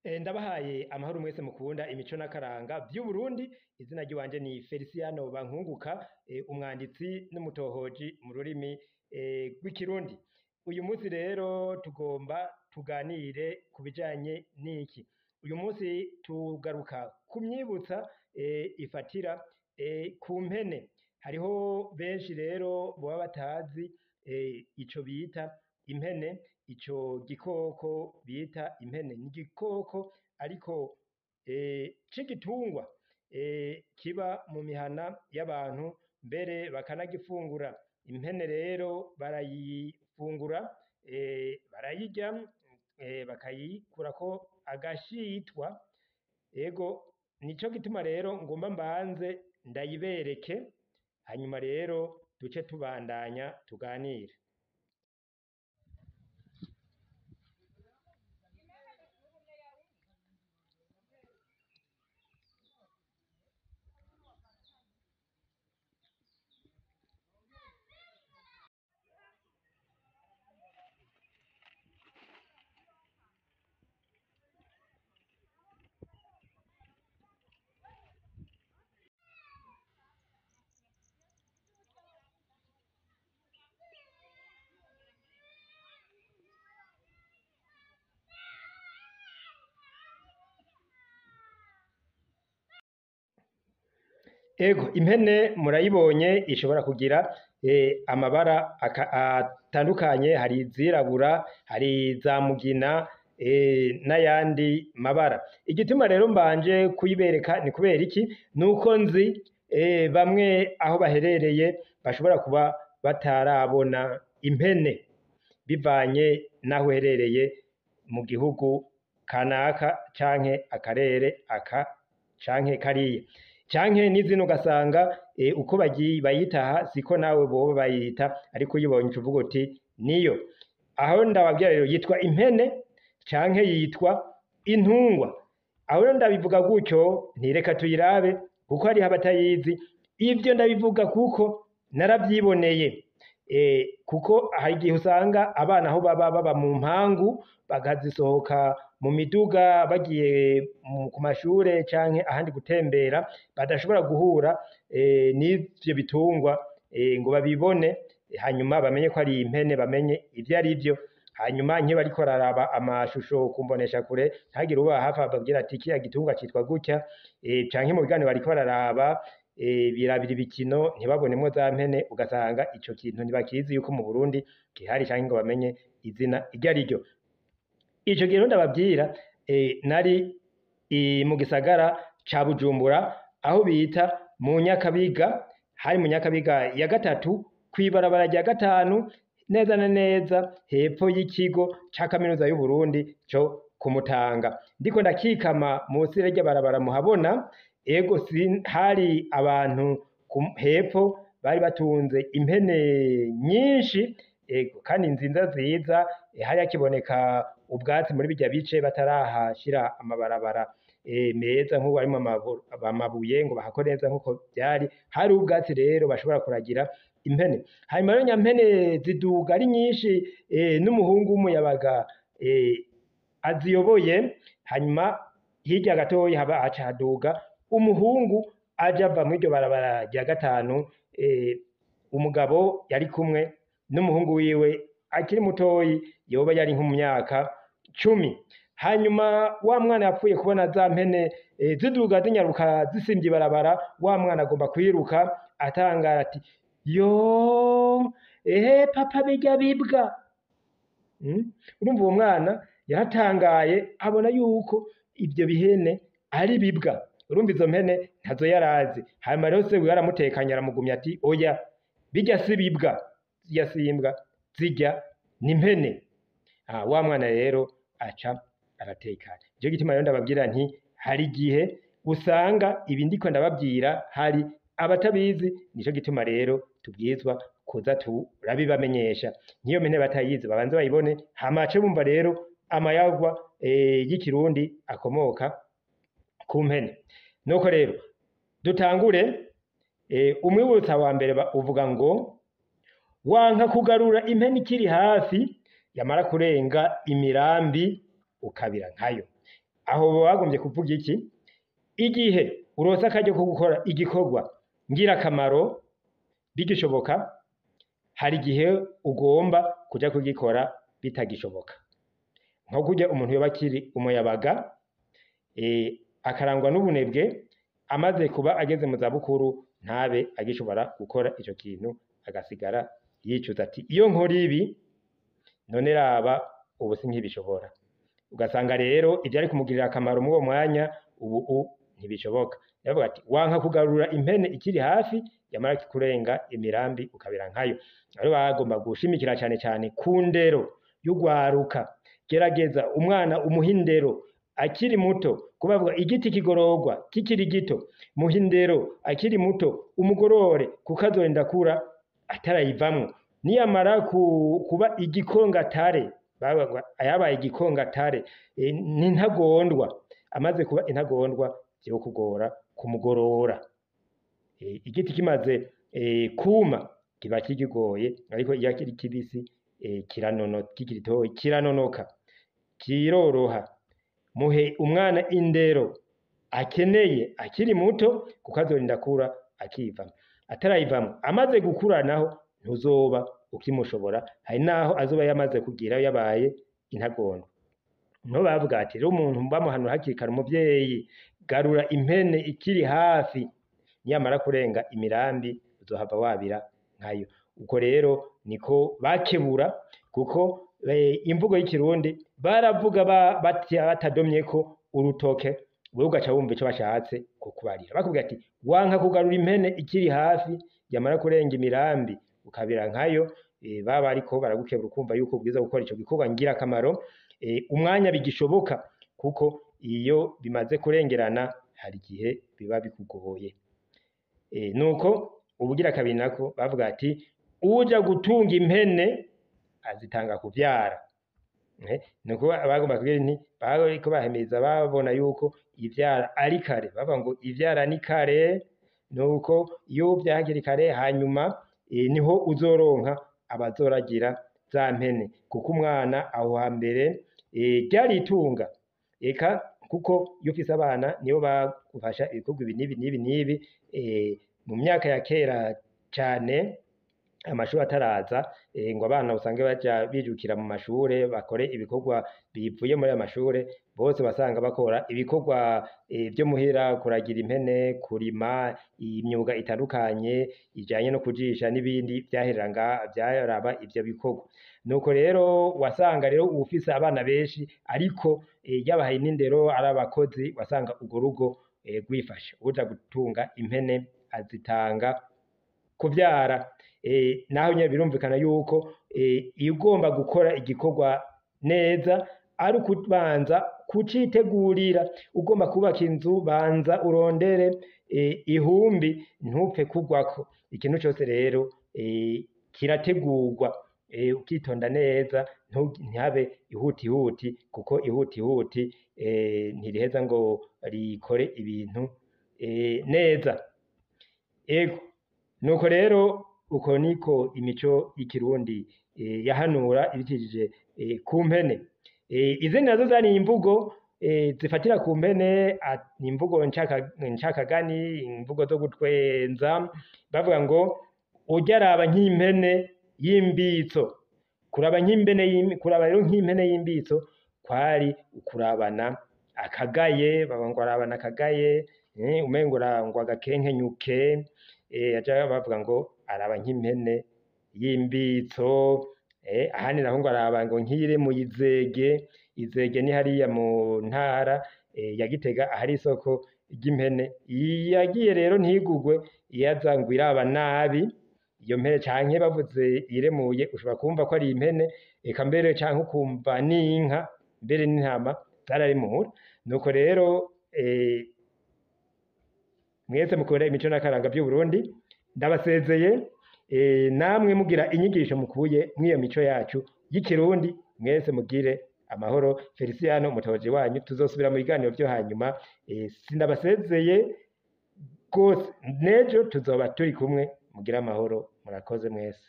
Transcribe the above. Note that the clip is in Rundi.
Ndabahaye amahoro mwese mukunda imico n'akaranga vy'Uburundi. Izina ry'iwanje ni Feliciano Bankunguka, umwanditsi n'umutohoji mu rurimi rw'ikirundi. Uyu munsi rero tugomba tuganire ku bijanye n'iki. Uyu munsi tugaruka kumyibutsa ifatira ku mpene. Hariho benshi rero boba batazi ico bita impene. Ico gikoko bita impene ni igikoko ariko c'igitungwa kiba mu mihana y'abantu, mbere bakanagifungura. Impene rero barayifungura, barayirya, bakayikurako agashitwa. Ego nico gituma rero ngomba mbanze ndayibereke, hanyuma rero duce tubandanya tuganire. Ego impene murayibonye ishobora kugira amabara atandukanye, hari izirabura, hari za mugina n'ayandi mabara. Igituma rero mbanje kuyibereka ni kubera iki? Nuko nzi bamwe aho baherereye bashobora kuba batarabona impene bivanye n'aho uherereye mu gihugu kanaka canke akarere aka canke kariya, canke n'izina ugasanga uko bayitaha siko nawe boba bayita, ariko uyibonye uca uvuga uti niyo. Aho ndababwira rero yitwa impene canke yitwa intungwa. Aho rero ndabivuga gutyo ntireka tuyirabe kuko hariho abatayizi. Ivyo ndabivuga kuko naravyiboneye, kuko hari igihe usanga abana aho baba mu mpangu bakazisohoka mu miduga bagiye ku mashure canke ahandi gutembera, badashobora guhura n'ivyo bitungwa ngo babibone, hanyuma bamenye ko ari impene, bamenye ivyo ari vyo. Hanyuma nk'iyo bariko bararaba amashusho ku mboneshakure ntihagire uba hafi ababwira ati kiriya gitungwa citwa gutya, canke mu biganiro bariko bararaba birabira ibikino ntibabonemwo za mpene, ugasanga ico kintu ntibakizi yuko mu Burundi gihari canke ngo bamenye izina iryo ari ryo. Ico gihe rero ndababwira nari mu gisagara ca Bujumbura, aho bita mu Nyakabiga. Hari mu Nyakabiga ya gatatu kw'ibarabara rya gatanu, neza na neza hepfo y'ikigo ca kaminuza y'Uburundi co ku Mutanga. Ndiko ndakikama musi y'irya barabara muhabona, ego hari abantu hepfo bari batunze impene nyinshi, ego kandi nziza nziza. Hari hakiboneka ubwatsi muri birya bice batarahashira amabarabara meza nk'ubu harimwo amabuye ngo bahakore neza nk'uko vyari. Hari ubwatsi rero bashobora kuragira impene. Hanyuma rero nyampene ziduga ari nyinshi, n'umuhungu w'umuyabaga aziyoboye. Hanyuma hirya gatoyi haca haduga umuhungu aja ava mw'iryo barabara rya gatanu. Umugabo yari kumwe n'umuhungu wiwe akiri mutoyi, yoba yari nko mu myaka 10. Hanyuma wa mwana yapfuye kubona za mpene ziduga zinyaruka zisimvye ibarabara, wa mwana agomba kwiruka atangara ati yo papa birya bibwa. Urumva uwo mwana yaratangaye abona yuko ivyo bihene ari bibwa. Urumva izo mpene ntazo yarazi. Hanyuma rero se yaramutekanye aramugumya ati oya, birya si bibwa, zirya si imbwa, zirya ni impene. Wa mwana rero aca aratekana. Nico gituma rero ndababwira nti hari igihe usanga ibi ndiko ndababwira hari abatabizi, nico gituma rero tubwirizwa kuza turabibamenyesha. Nk'iyo mpene batayizi babanze bayibone, hama bace bumva rero amayagwa y'ikirundi akomoka ku mpene. Nuko rero dutangure. Umwibutsa wa mbere uvuga ngo wanka kugarura impene ikiri hafi, yamara kurenga imirambi ukabira nkayo. aho bagombye kuvuga iki? Igihe uronse akaryo ko gukora igikorwa ngirakamaro bigishoboka, hari igihe ugomba kuja kugikora bitagishoboka. Nko kurya umuntu yoba akiri umuyabaga akarangwa n'ubunebwe, amaze kuba ageze mu zabukuru ntabe agishobora gukora ico kintu, agasigara yicuza ati iyo nkora ibi none raba ubu sinkibishobora. Ugasanga rero ivyari kumugirira akamaro muri uwo mwanya ubu ntibishoboka. Yavuga ati wanka kugarura impene ikiri hafi, yamara kurenga imirambi ukabira nkayo. Rero bagomba gushimikira cane cane ku ndero y'ugwaruka. Gerageza umwana umuha indero akiri muto, kubavuga igiti kigororwa kikiri gito, muha indero akiri muto, umugorore kuko azorinda akura atarayivamwo. Niyamara kuba igikongatare, yabaye igikongatare n'intagondwa, amaze kuba intagondwa vyo kugora kumugorora. Igiti kimaze kuma kiba kikigoye, ariko iyo kiri kibisi kikiri gitoyi kiranonoka, kiroroha. Muhe umwana indero akeneye akiri muto kuko azorinda akura akivamwo. Atarayivamwo, amaze gukura naho ntuzoba ukimushobora, hari naho azoba yamaze kugira yabaye intagondwa. Niho bavuga ati rero umuntu bamuhanura hakiri kare, umuvyeyi garura impene ikiri hafi, niyamara kurenga imirambi uzohava wabira nkayo. Uko rero niko bakebura, kuko imvugo y'ikirundi baravuga batadomyeko urutoke, wewe ugaca wumva ico bashatse kukubarira. Bakubwira ati wanka kugarura impene ikiri hafi, yamara kurenga imirambi ukabira nkayo, baba ariko baragukebura ukumva yuko ubwiza gukora ico gikorwa ngirakamaro umwanya bigishoboka, kuko iyo bimaze kurengerana hari igihe biba bikugoye. Nuko ubugira kabiri nako bavuga ati uja gutunga impene azitanga kuvyara. Nuko bagomba kugira nti bariko bahemeza babona yuko ivyara ari kare, bavuga ngo ivyara ni kare, nuko iyo uvyaye hakiri kare hanyuma niho uzoronka abazoragira za mpene, kuko umwana aho hambere ryari itunga. Eka kuko iyo ufise abana nibo bagufasha ibikorwa ibi n'ibi n'ibi n'ibi. Mu myaka ya kera cane, amashuri ataraza ngo abana usange baja bijukira mu mashure bakore ibikorwa bivuye muri ayo mashure, bose basanga bakora ibikorwa vyo muhira, kuragira impene, kurima, imyuga itandukanye ijanye no kujisha n'ibindi vyaraba ivyo bikorwa. Nuko rero wasanga rero ufise abana benshi ariko yabahaye n'indero ari abakozi, wasanga urwo rugo rwifashe. Uja gutunga impene azitanga kuvyara. Naho nyene birumvikana yuko iyo ugomba gukora igikorwa neza ari ukubanza kucitegurira. Ugomba kubaka inzu, banza urondere ihumbi ntupfe kugwako. Ikintu cose rero kirategurwa ukitonda neza, ntihabe ihutihuti, kuko ihutihuti ntiriheza ngo rikore ibintu neza. Nuko rero uko niko imico y'ikirundi yahanura ibicishije ku mpene. Izindi nazo zari imvugo zifatira ku mpene, imvugo ncakagani, imvugo zo gutwenza, bavuga ngo urya araba nk'impene y'imbitso. Kuraba rero nk'impene y'imbitso kwari ukurabana akagaye, bavuga ngo arabana akagaye, umengo ngo agakenkenyuke. Aja bavuga ngo araba nk'impene y'imbitso. Ahandi naho ngo araba ngo nk'iri mu Izege. Izege ni hariya mu ntara ya Gitega ahari isoko ry'impene. Yagiye rero ntigugwe, yaza ngo iraba nabi iyo mpene, canke bavuze iremuye ushobora kumva ko ari impene, eka mbere canke ukumva n'inka, mbere n'intama zararemura. Nuko rero mwese mukunda imico n'akaranga vy'Uburundi, ndabasezeye. Namwe mugira inyigisho mukuye mw'iyo mico yacu y'ikirundi, mwese mugire amahoro. Feliciano umutoji wanyu, tuzosubira mu biganiro vyo hanyuma. Sindabasezeye gose, nejo tuzoba turi kumwe. Mugire amahoro, murakoze mwese.